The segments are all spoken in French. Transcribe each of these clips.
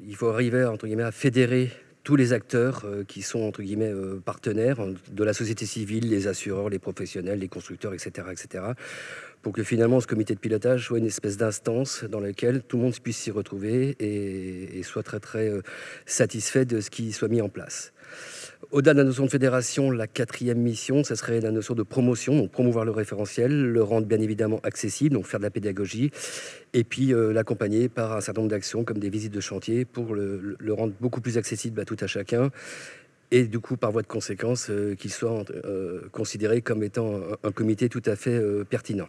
il faut arriver, entre guillemets, à fédérer tous les acteurs qui sont, entre guillemets, partenaires de la société civile, les assureurs, les professionnels, les constructeurs, etc., pour que finalement ce comité de pilotage soit une espèce d'instance dans laquelle tout le monde puisse s'y retrouver et soit très très satisfait de ce qui soit mis en place. Au-delà de la notion de fédération, la quatrième mission, ce serait la notion de promotion, donc promouvoir le référentiel, le rendre bien évidemment accessible, donc faire de la pédagogie, et puis l'accompagner par un certain nombre d'actions comme des visites de chantier pour le rendre beaucoup plus accessible à tout à chacun, et du coup par voie de conséquence qu'il soit considéré comme étant un comité tout à fait pertinent.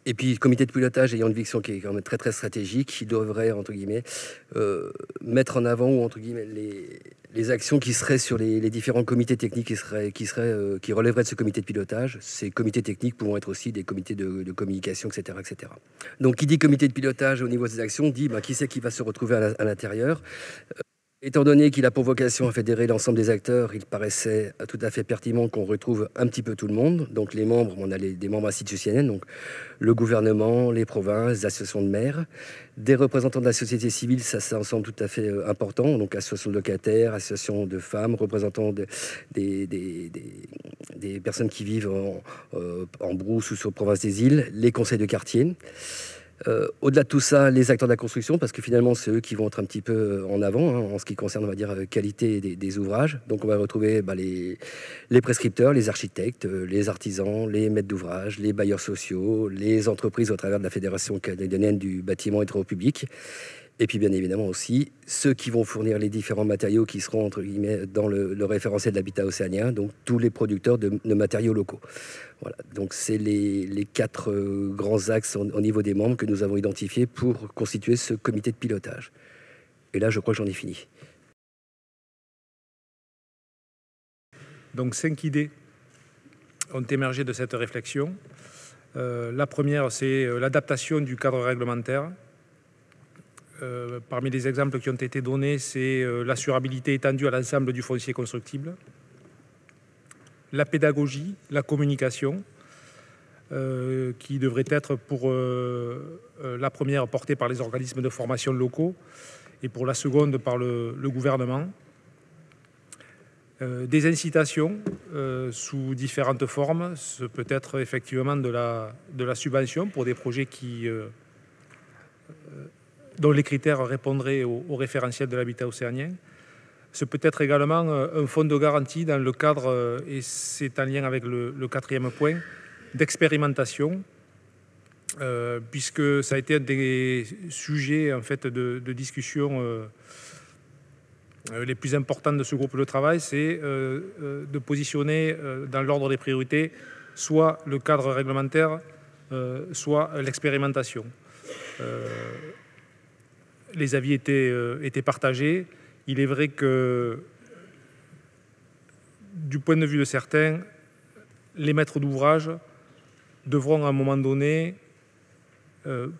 Et puis, le comité de pilotage ayant une vision qui est quand même très très stratégique, il devrait, entre guillemets, mettre en avant, ou entre guillemets, les actions qui seraient sur les différents comités techniques qui relèveraient de ce comité de pilotage. Ces comités techniques pouvant être aussi des comités de communication, etc., etc. Donc, qui dit comité de pilotage au niveau des actions, dit qui c'est qui va se retrouver à l'intérieur. Étant donné qu'il a pour vocation à fédérer l'ensemble des acteurs, il paraissait tout à fait pertinent qu'on retrouve un petit peu tout le monde. Donc les membres, on a des membres institutionnels, donc le gouvernement, les provinces, les associations de maires, des représentants de la société civile, ça semble tout à fait important, donc associations de locataires, associations de femmes, représentants des personnes qui vivent en brousse ou sur province des îles, les conseils de quartier. Au-delà de tout ça, les acteurs de la construction, parce que finalement, c'est eux qui vont être un petit peu en avant en ce qui concerne, on va dire, qualité des ouvrages. Donc, on va retrouver les prescripteurs, les architectes, les artisans, les maîtres d'ouvrage, les bailleurs sociaux, les entreprises au travers de la Fédération canadienne du bâtiment et travaux publics. Et puis, bien évidemment aussi, ceux qui vont fournir les différents matériaux qui seront, entre guillemets, dans le référentiel de l'habitat océanien, donc tous les producteurs de matériaux locaux. Voilà, donc c'est les quatre grands axes au niveau des membres que nous avons identifiés pour constituer ce comité de pilotage. Et là, je crois que j'en ai fini. Donc 5 idées ont émergé de cette réflexion. La première, c'est l'adaptation du cadre réglementaire. Parmi les exemples qui ont été donnés, c'est l'assurabilité étendue à l'ensemble du foncier constructible, la pédagogie, la communication, qui devrait être pour la première portée par les organismes de formation locaux et pour la seconde par le gouvernement. Des incitations sous différentes formes, ce peut être effectivement de la subvention pour des projets dont les critères répondraient au référentiel de l'habitat océanien. Ce peut être également un fonds de garantie dans le cadre, et c'est en lien avec le quatrième point, d'expérimentation, puisque ça a été un des sujets en fait, de discussion les plus importants de ce groupe de travail, c'est de positionner dans l'ordre des priorités soit le cadre réglementaire, soit l'expérimentation. Les avis étaient partagés. Il est vrai que, du point de vue de certains, les maîtres d'ouvrage devront à un moment donné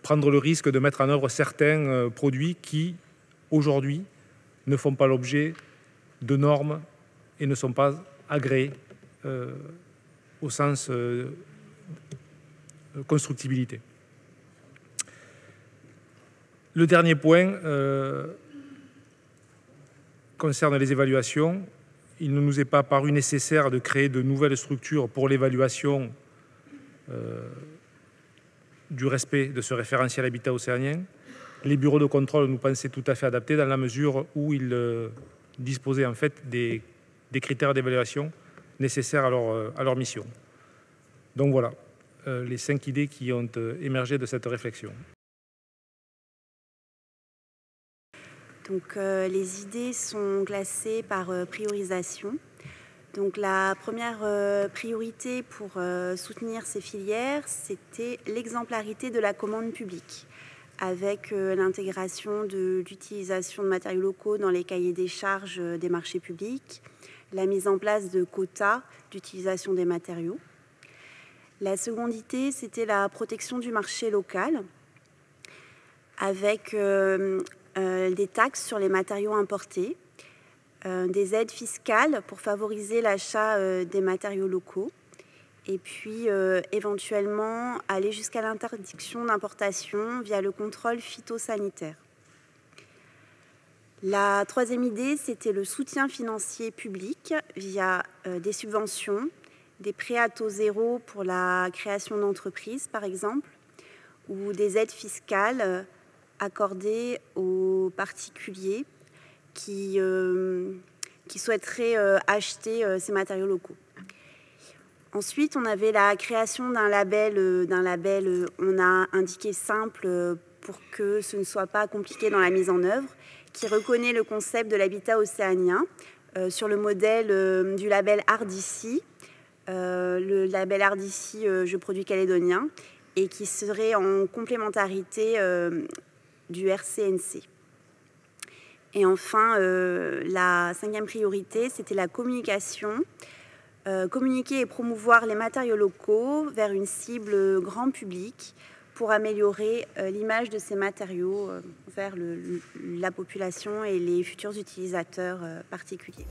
prendre le risque de mettre en œuvre certains produits qui, aujourd'hui, ne font pas l'objet de normes et ne sont pas agréés au sens constructibilité. Le dernier point concerne les évaluations. Il ne nous est pas paru nécessaire de créer de nouvelles structures pour l'évaluation du respect de ce référentiel habitat océanien. Les bureaux de contrôle nous pensaient tout à fait adaptés dans la mesure où ils disposaient en fait des critères d'évaluation nécessaires à leur mission. Donc voilà les 5 idées qui ont émergé de cette réflexion. Donc, les idées sont classées par priorisation. Donc, la première priorité pour soutenir ces filières, c'était l'exemplarité de la commande publique, avec l'intégration de l'utilisation de matériaux locaux dans les cahiers des charges des marchés publics, la mise en place de quotas d'utilisation des matériaux. La seconde idée, c'était la protection du marché local, avec des taxes sur les matériaux importés, des aides fiscales pour favoriser l'achat des matériaux locaux, et puis éventuellement aller jusqu'à l'interdiction d'importation via le contrôle phytosanitaire. La troisième idée, c'était le soutien financier public via des subventions, des prêts à taux zéro pour la création d'entreprises, par exemple, ou des aides fiscales accordées aux particuliers qui souhaiteraient acheter ces matériaux locaux. Ensuite, on avait la création d'un label, on a indiqué simple pour que ce ne soit pas compliqué dans la mise en œuvre, qui reconnaît le concept de l'habitat océanien sur le modèle du label Ardici, le label Ardici Jeux produits calédoniens, et qui serait en complémentarité du RCNC. Et enfin, la cinquième priorité, c'était la communication. Communiquer et promouvoir les matériaux locaux vers une cible grand public pour améliorer l'image de ces matériaux vers la population et les futurs utilisateurs particuliers.